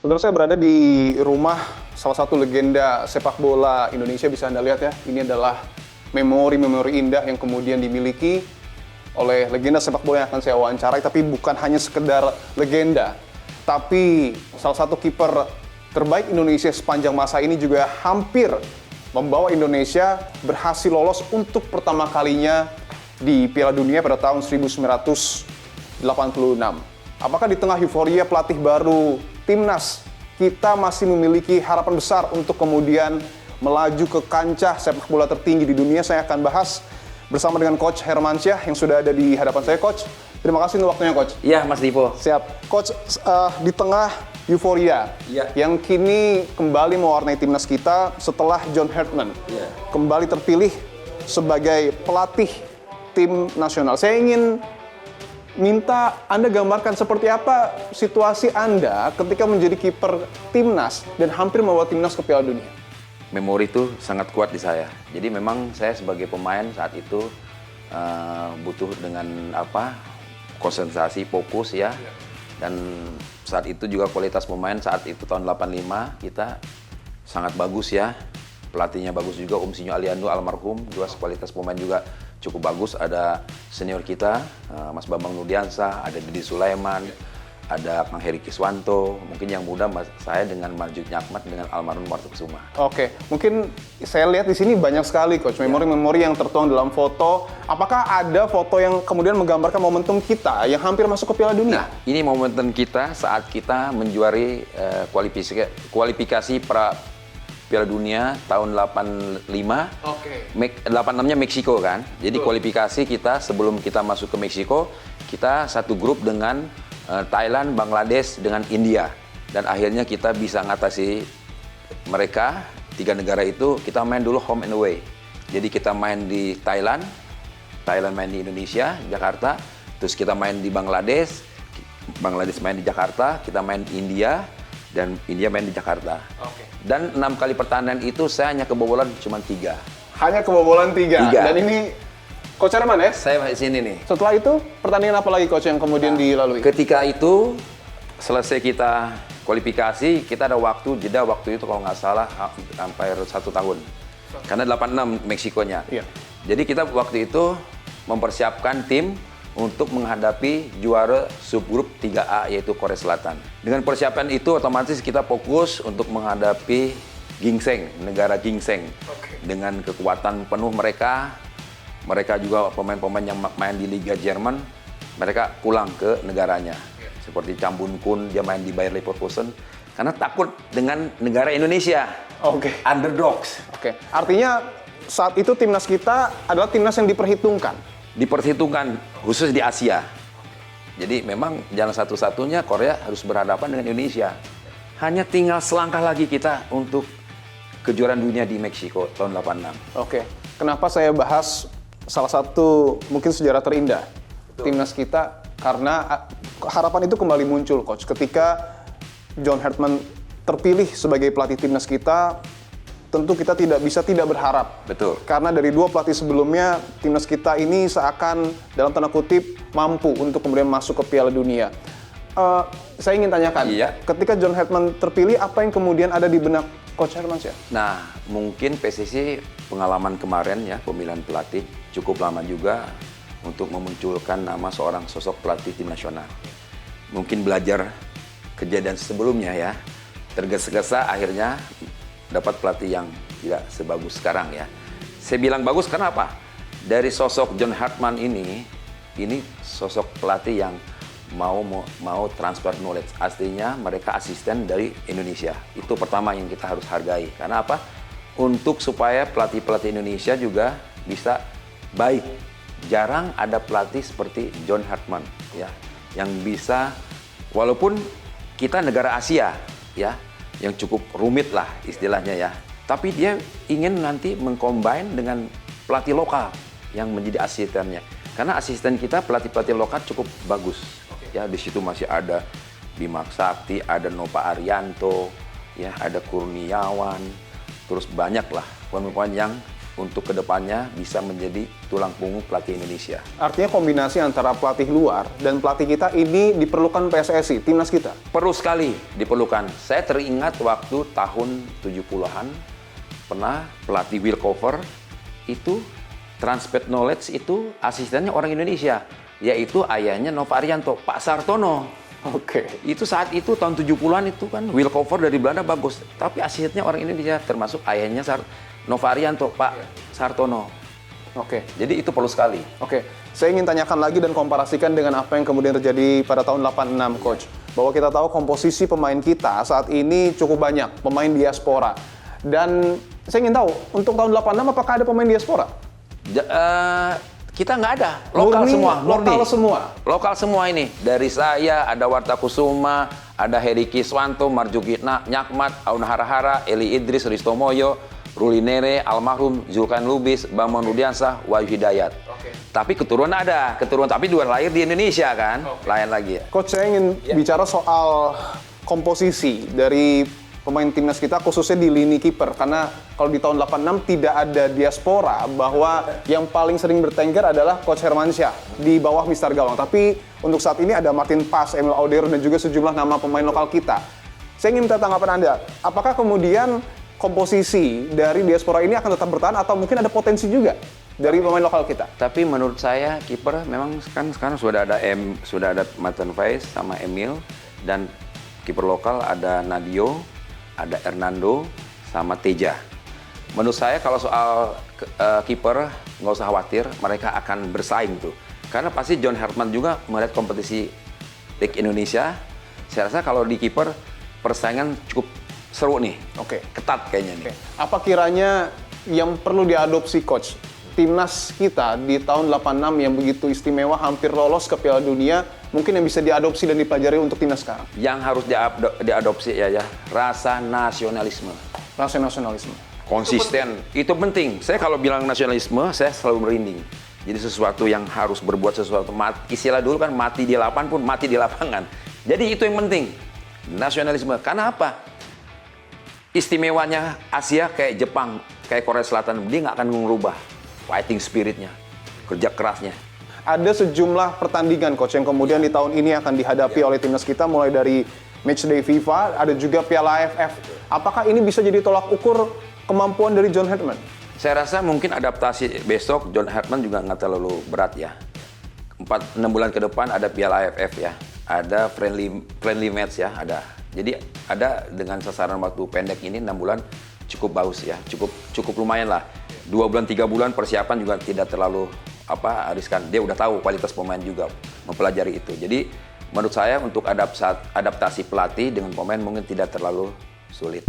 Saudara, saya berada di rumah salah satu legenda sepak bola Indonesia, bisa Anda lihat ya. Ini adalah memori-memori indah yang kemudian dimiliki oleh legenda sepak bola yang akan saya wawancarai, tapi bukan hanya sekedar legenda, tapi salah satu kiper terbaik Indonesia sepanjang masa ini juga hampir membawa Indonesia berhasil lolos untuk pertama kalinya di Piala Dunia pada tahun 1986. Apakah di tengah euforia pelatih baru Timnas, kita masih memiliki harapan besar untuk kemudian melaju ke kancah sepak bola tertinggi di dunia? Saya akan bahas bersama dengan Coach Hermansyah yang sudah ada di hadapan saya. Coach, terima kasih untuk waktunya, Coach. Iya, Mas Dipo. Siap. Coach, di tengah euforia yang kini kembali mewarnai timnas kita setelah John Hartman kembali terpilih sebagai pelatih tim nasional, saya ingin minta Anda gambarkan seperti apa situasi Anda ketika menjadi kiper timnas dan hampir membawa timnas ke Piala Dunia. Memori itu sangat kuat di saya. Jadi memang saya sebagai pemain saat itu butuh dengan konsentrasi, fokus ya. Dan saat itu juga kualitas pemain saat itu tahun 85 kita sangat bagus ya. Pelatihnya bagus juga, Sinyo Aliando almarhum, juga kualitas pemain juga cukup bagus. Ada senior kita, Mas Bambang Nurdiansah, ada Didi Sulaiman, ada Kang Heri Kiswanto, mungkin yang muda saya dengan Marjuk Nyakmat dengan almarhum Warta Kusuma. Oke, mungkin saya lihat di sini banyak sekali, Coach, memori-memori yang tertuang dalam foto. Apakah ada foto yang kemudian menggambarkan momentum kita yang hampir masuk ke Piala Dunia? Nah, ini momentum kita saat kita menjuari kualifikasi pra Piala Dunia tahun 85. Oke. 86-nya Meksiko kan. Jadi kualifikasi kita sebelum kita masuk ke Meksiko, kita satu grup dengan Thailand, Bangladesh, dengan India. Dan akhirnya kita bisa ngatasi mereka, tiga negara itu. Kita main dulu home and away. Jadi kita main di Thailand main di Indonesia, Jakarta. Terus kita main di Bangladesh main di Jakarta. Kita main di India, dan India main di Jakarta. Oke. Dan 6 kali pertandingan itu saya hanya kebobolan cuma 3. Hanya kebobolan 3. Dan ini Coach Herman ya? Saya di sini nih. Setelah itu pertandingan apa lagi, Coach, yang kemudian dilalui? Ketika itu selesai kita kualifikasi, kita ada jeda waktu itu kalau nggak salah sampai 1 tahun. Karena 86 Meksikonya. Iya. Jadi kita waktu itu mempersiapkan tim untuk menghadapi juara subgrup 3A yaitu Korea Selatan. Dengan persiapan itu otomatis kita fokus untuk menghadapi Gingseng, negara Gingseng. Dengan kekuatan penuh mereka juga pemain-pemain yang main di Liga Jerman, mereka pulang ke negaranya. Seperti Cambun Kun, dia main di Bayer Leverkusen karena takut dengan negara Indonesia. Underdogs. Artinya saat itu timnas kita adalah timnas yang diperhitungkan khusus di Asia. Jadi memang jalan satu-satunya Korea harus berhadapan dengan Indonesia. Hanya tinggal selangkah lagi kita untuk kejuaraan dunia di Meksiko tahun 86. Kenapa saya bahas salah satu mungkin sejarah terindah timnas kita? Karena harapan itu kembali muncul, Coach, ketika John Hartman terpilih sebagai pelatih timnas kita. Tentu kita tidak bisa tidak berharap. Betul. Karena dari 2 pelatih sebelumnya, timnas kita ini seakan dalam tanda kutip mampu untuk kemudian masuk ke Piala Dunia. Saya ingin tanyakan, ketika John Hartman terpilih, apa yang kemudian ada di benak Coach Hermansyah? Nah, mungkin PSSI pengalaman kemarin ya, pemilihan pelatih cukup lama juga untuk memunculkan nama seorang sosok pelatih tim nasional. Mungkin belajar kejadian sebelumnya ya, tergesa-gesa akhirnya dapat pelatih yang tidak sebagus sekarang ya. Saya bilang bagus karena apa? Dari sosok John Hartman ini sosok pelatih yang mau transfer knowledge. Aslinya mereka asisten dari Indonesia. Itu pertama yang kita harus hargai. Karena apa? Untuk supaya pelatih-pelatih Indonesia juga bisa baik. Jarang ada pelatih seperti John Hartman ya, yang bisa, walaupun kita negara Asia ya, yang cukup rumit lah istilahnya ya. Tapi dia ingin nanti mengcombine dengan pelatih lokal yang menjadi asistennya. Karena asisten kita pelatih-pelatih lokal cukup bagus. Ya, di situ masih ada Bima Sakti, ada Nova Arianto, ya, ada Kurniawan, terus banyak lah pemain-pemain yang untuk kedepannya bisa menjadi tulang punggung pelatih Indonesia. Artinya kombinasi antara pelatih luar dan pelatih kita ini diperlukan PSSI, timnas kita. Perlu sekali diperlukan. Saya teringat waktu tahun 70-an pernah pelatih Wilkover itu transfer knowledge itu asistennya orang Indonesia, yaitu ayahnya Nova Arianto, Pak Sartono. Oke. Itu saat itu tahun 70-an itu kan Wilkover dari Belanda bagus, tapi asistennya orang Indonesia termasuk ayahnya Nova Arianto, Pak Sartono. Oke. Jadi itu perlu sekali. Oke, saya ingin tanyakan lagi dan komparasikan dengan apa yang kemudian terjadi pada tahun 86, Coach. Bahwa kita tahu komposisi pemain kita saat ini cukup banyak, pemain diaspora. Dan saya ingin tahu, untuk tahun 86 apakah ada pemain diaspora? Kita nggak ada, lokal semua. Lokal semua. Lokal semua ini. Dari saya, ada Warta Kusuma, ada Heri Kiswanto, Marjuki Nyakmat, Aun Harahara, Eli Idris, Risto Moyo, Ruli Nere, almarhum Zulkan Lubis, Bambang Rudiansah, Wahyu Hidayat. Tapi keturunan ada, tapi dua lahir di Indonesia kan, lain lagi. Coach, saya ingin bicara soal komposisi dari pemain timnas kita, khususnya di lini kiper. Karena kalau di tahun 86 tidak ada diaspora, bahwa yang paling sering bertengger adalah Coach Hermansyah di bawah Mister Gawang. Tapi untuk saat ini ada Martin Pas, Emil Audero, dan juga sejumlah nama pemain lokal kita. Saya ingin minta tanggapan Anda, apakah kemudian komposisi dari diaspora ini akan tetap bertahan atau mungkin ada potensi juga dari pemain lokal kita? Tapi menurut saya kiper memang kan sekarang sudah ada Martin Faiz sama Emil, dan kiper lokal ada Nadio, ada Hernando sama Teja. Menurut saya kalau soal kiper nggak usah khawatir, mereka akan bersaing tuh. Karena pasti John Hartman juga melihat kompetisi Liga Indonesia. Saya rasa kalau di kiper persaingan cukup seru nih. Oke. Ketat kayaknya nih. Apa kiranya yang perlu diadopsi Coach? Timnas kita di tahun 86 yang begitu istimewa, hampir lolos ke Piala Dunia, mungkin yang bisa diadopsi dan dipelajari untuk timnas sekarang? Yang harus diadopsi ya, rasa nasionalisme. Rasa nasionalisme. Konsisten, itu penting. Saya kalau bilang nasionalisme, saya selalu merinding. Jadi sesuatu yang harus berbuat sesuatu, istilah dulu kan mati di lapangan pun mati di lapangan. Jadi itu yang penting, nasionalisme. Karena apa? Istimewanya Asia kayak Jepang, kayak Korea Selatan, dia nggak akan mengubah fighting spiritnya, kerja kerasnya. Ada sejumlah pertandingan, Coach, yang kemudian di tahun ini akan dihadapi oleh timnas kita, mulai dari Matchday FIFA, ada juga Piala AFF. Apakah ini bisa jadi tolak ukur kemampuan dari John Hartman? Saya rasa mungkin adaptasi besok John Hartman juga nggak terlalu berat ya. 4-6 bulan ke depan ada Piala AFF ya, ada friendly match ya, ada. Jadi ada dengan sasaran waktu pendek ini 6 bulan cukup bagus ya, cukup lumayan lah. 2 bulan 3 bulan persiapan juga tidak terlalu riskan. Dia udah tahu kualitas pemain juga, mempelajari itu. Jadi menurut saya untuk adaptasi pelatih dengan pemain mungkin tidak terlalu sulit.